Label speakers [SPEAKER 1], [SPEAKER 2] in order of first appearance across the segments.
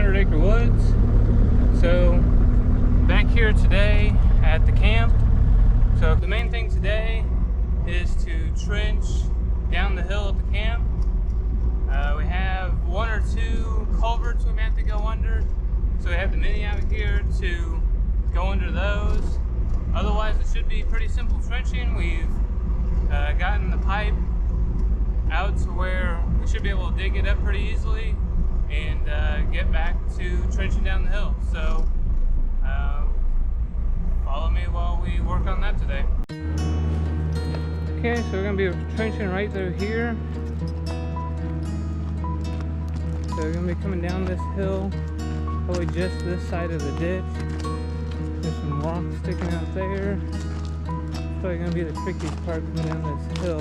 [SPEAKER 1] 100-acre woods. So back here today at the camp. So the main thing today is to trench down the hill at the camp. We have one or two culverts we may have to go under. So we have the mini out here to go under those. Otherwise it should be pretty simple trenching. We've gotten the pipe out to where we should be able to dig it up pretty easily and get back to trenching down the hill. So follow me while we work on that today. Okay, so we're going to be trenching right through here. So we're going to be coming down this hill, probably just this side of the ditch. There's some rocks sticking out there. It's probably going to be the trickiest part coming down this hill,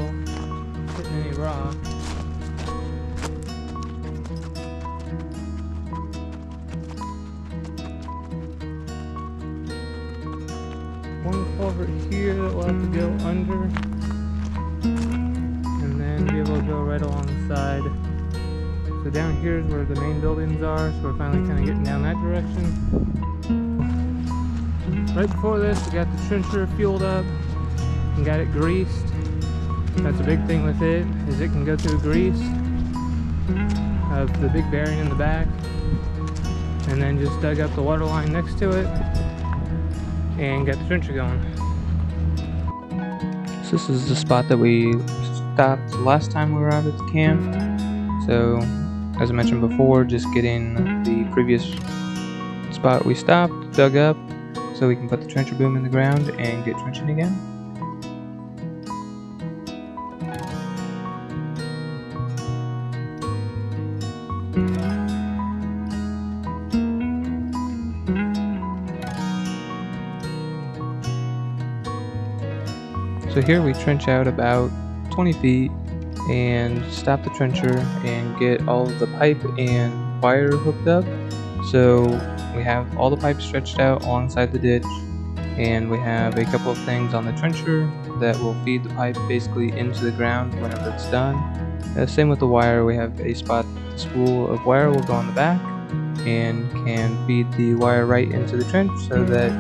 [SPEAKER 1] hitting any rock. One culvert here that we'll have to go under, and then be able to go right alongside. So down here is where the main buildings are, so we're finally kind of getting down that direction. Right before this, we got the trencher fueled up and got it greased. That's a big thing with it, is it can go through grease of the big bearing in the back. And then just dug up the water line next to it and got the trencher going. So this is the spot that we stopped last time we were out at the camp. So as I mentioned before, just getting the previous spot we stopped dug up so we can put the trencher boom in the ground and get trenching again. So here we trench out about 20 feet and stop the trencher and get all of the pipe and wire hooked up. So we have all the pipe stretched out alongside the ditch, and we have a couple of things on the trencher that will feed the pipe basically into the ground whenever it's done. Same with the wire, we have a spot the spool of wire will go on the back and can feed the wire right into the trench so that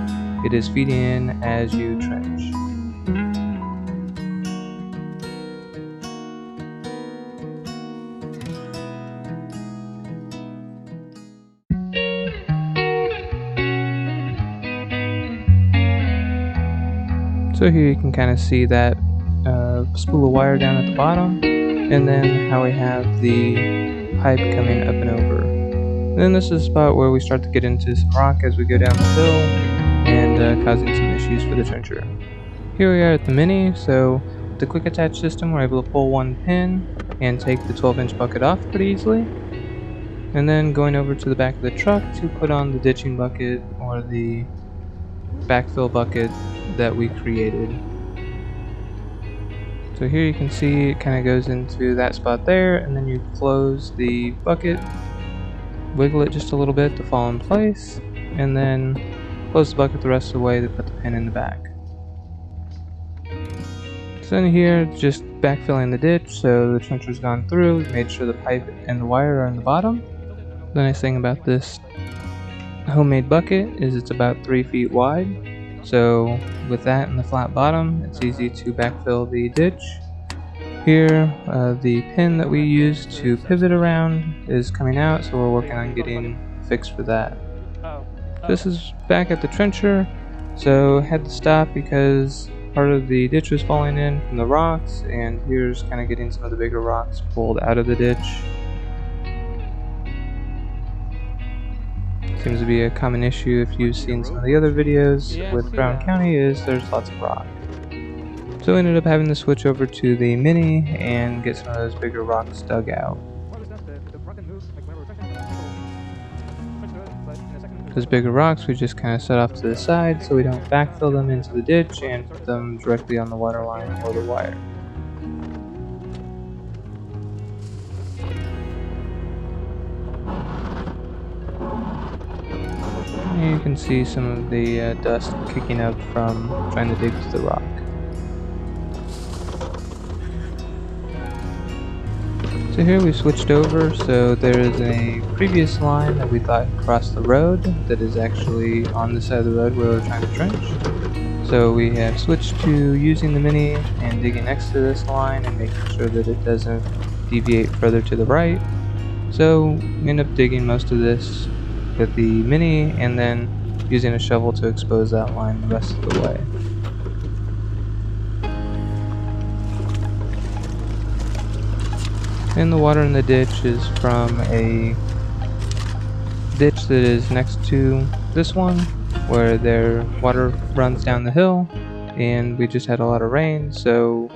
[SPEAKER 1] it is feeding in as you trench. So here you can kind of see that spool of wire down at the bottom, and then how we have the pipe coming up and over. And then this is a spot where we start to get into some rock as we go down the hill and causing some issues for the trencher. Here we are at the mini, so with the quick attach system we're able to pull one pin and take the 12-inch bucket off pretty easily. And then going over to the back of the truck to put on the ditching bucket or the backfill bucket that we created. So here you can see it kind of goes into that spot there, and then you close the bucket, wiggle it just a little bit to fall in place, and then close the bucket the rest of the way to put the pin in the back. So in here, just backfilling the ditch, so the trencher's gone through, we made sure the pipe and the wire are on the bottom. The nice thing about this homemade bucket is it's about 3 feet wide. So with that and the flat bottom, it's easy to backfill the ditch. Here, the pin that we use to pivot around is coming out, so we're working on getting fixed for that. This is back at the trencher, so had to stop because part of the ditch was falling in from the rocks, and here's kind of getting some of the bigger rocks pulled out of the ditch. Seems to be a common issue if you've seen some of the other videos with Brown County, is there's lots of rock. So we ended up having to switch over to the mini and get some of those bigger rocks dug out. Those bigger rocks we just kind of set off to the side so we don't backfill them into the ditch and put them directly on the water line or the wire. You can see some of the dust kicking up from trying to dig to the rock. So here we switched over, so there is a previous line that we thought crossed the road that is actually on the side of the road where we're trying to trench. So we have switched to using the Mini and digging next to this line and making sure that it doesn't deviate further to the right. So we end up digging most of this with the Mini and then using a shovel to expose that line the rest of the way. And the water in the ditch is from a ditch that is next to this one, where their water runs down the hill, and we just had a lot of rain, so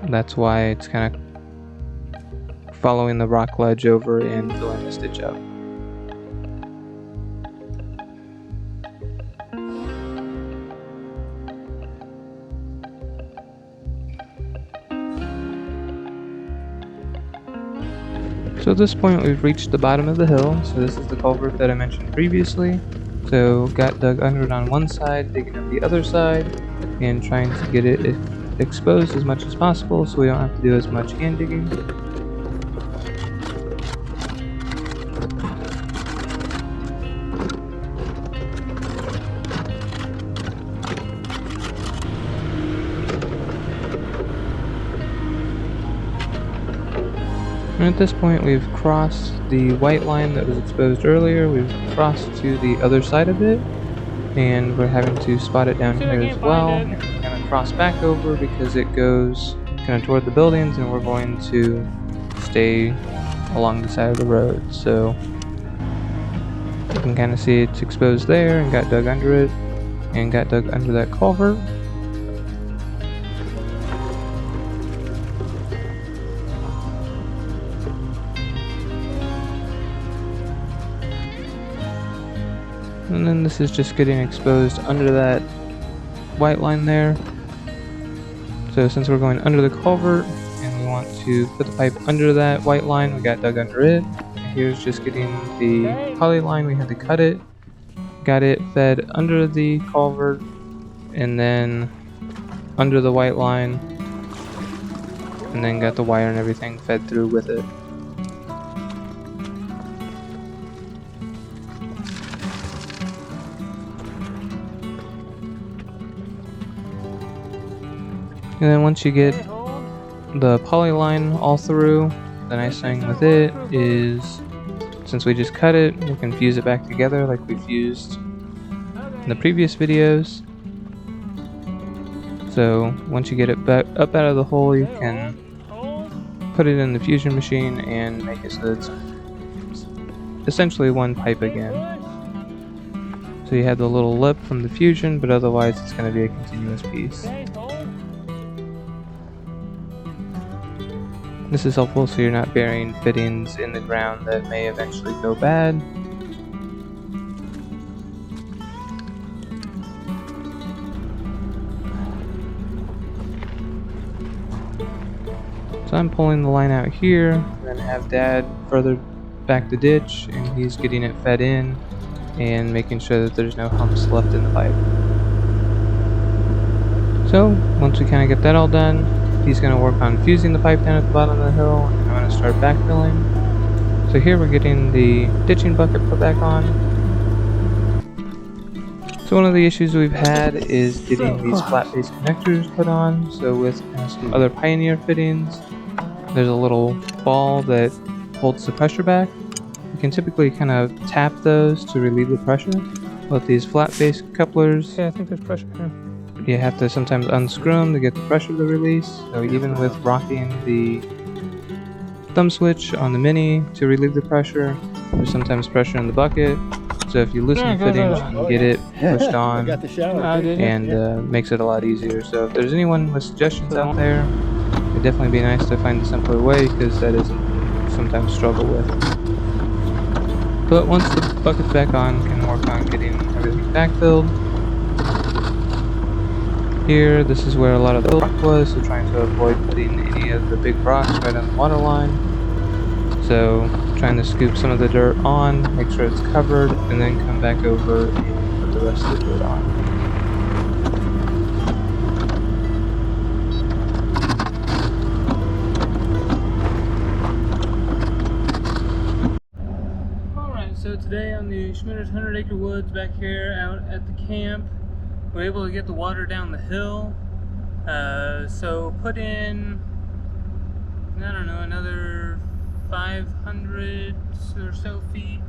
[SPEAKER 1] that's why it's kind of following the rock ledge over and filling this ditch up. So at this point we've reached the bottom of the hill, so this is the culvert that I mentioned previously. So got dug under it on one side, digging up the other side, and trying to get it exposed as much as possible so we don't have to do as much hand digging. And at this point we've crossed the white line that was exposed earlier, we've crossed to the other side of it, and we're having to spot it down here as well. And we're going to cross back over because it goes kind of toward the buildings and we're going to stay along the side of the road. So you can kind of see it's exposed there and got dug under it and got dug under that culvert. And then this is just getting exposed under that white line there. So since we're going under the culvert and we want to put the pipe under that white line, we got dug under it. And here's just getting the poly line, we had to cut it. Got it fed under the culvert and then under the white line. And then got the wire and everything fed through with it. And then once you get the poly line all through, the nice thing with it is, since we just cut it, we can fuse it back together like we fused in the previous videos. So once you get it back up out of the hole, you can put it in the fusion machine and make it so that it's essentially one pipe again. So you have the little lip from the fusion, but otherwise it's going to be a continuous piece. This is helpful so you're not burying fittings in the ground that may eventually go bad. So I'm pulling the line out here, and then have Dad further back the ditch, and he's getting it fed in and making sure that there's no humps left in the pipe. So once we kind of get that all done, he's going to work on fusing the pipe down at the bottom of the hill, and I'm going to start backfilling. So here we're getting the ditching bucket put back on. So one of the issues we've had is getting these flat base connectors put on. So with some other Pioneer fittings, there's a little ball that holds the pressure back. You can typically kind of tap those to relieve the pressure. With these flat base couplers, I think there's pressure here. You have to sometimes unscrew them to get the pressure to release. So even with rocking the thumb switch on the Mini to relieve the pressure, there's sometimes pressure in the bucket. So if you loosen the fittings, you can get it pushed on and makes it a lot easier. So if there's anyone with suggestions out there, it'd definitely be nice to find a simpler way, because that is sometimes struggle with. But once the bucket's back on, we can work on getting everything backfilled. Here, this is where a lot of the rock was, so trying to avoid putting any of the big rocks right on the water line. So trying to scoop some of the dirt on, make sure it's covered, and then come back over and put the rest of the dirt on. today on the Schmitter's 100 Acre Woods back here out at the camp, we're able to get the water down the hill. So put in, I don't know, another 500 or so feet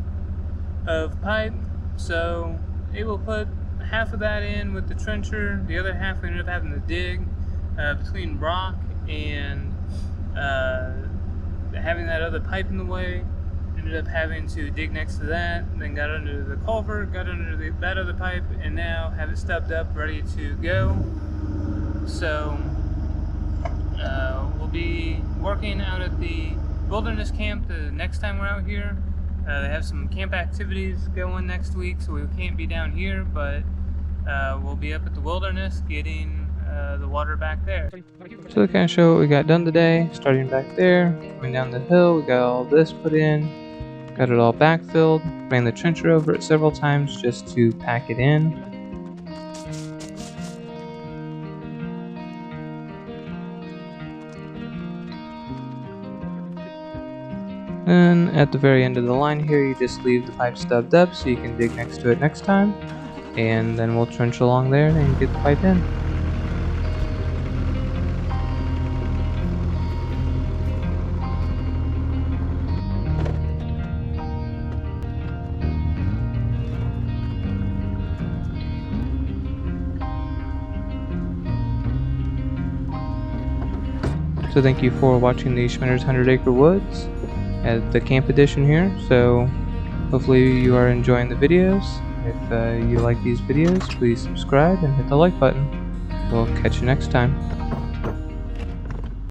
[SPEAKER 1] of pipe. So able to put half of that in with the trencher. The other half we ended up having to dig between rock and having that other pipe in the way. Ended up having to dig next to that, and then got under the culvert, got under that other pipe, and now have it stubbed up, ready to go. So we'll be working out at the wilderness camp the next time we're out here. They have some camp activities going next week, so we can't be down here, but we'll be up at the wilderness getting the water back there. So to kind of show what we got done today, starting back there, going down the hill, we got all this put in, got it all backfilled, ran the trencher over it several times just to pack it in. And at the very end of the line here, you just leave the pipe stubbed up so you can dig next to it next time, and then we'll trench along there and get the pipe in. So thank you for watching the Schmitter's 100 Acre Woods at the camp edition here. So hopefully you are enjoying the videos. If you like these videos, please subscribe and hit the like button. We'll catch you next time.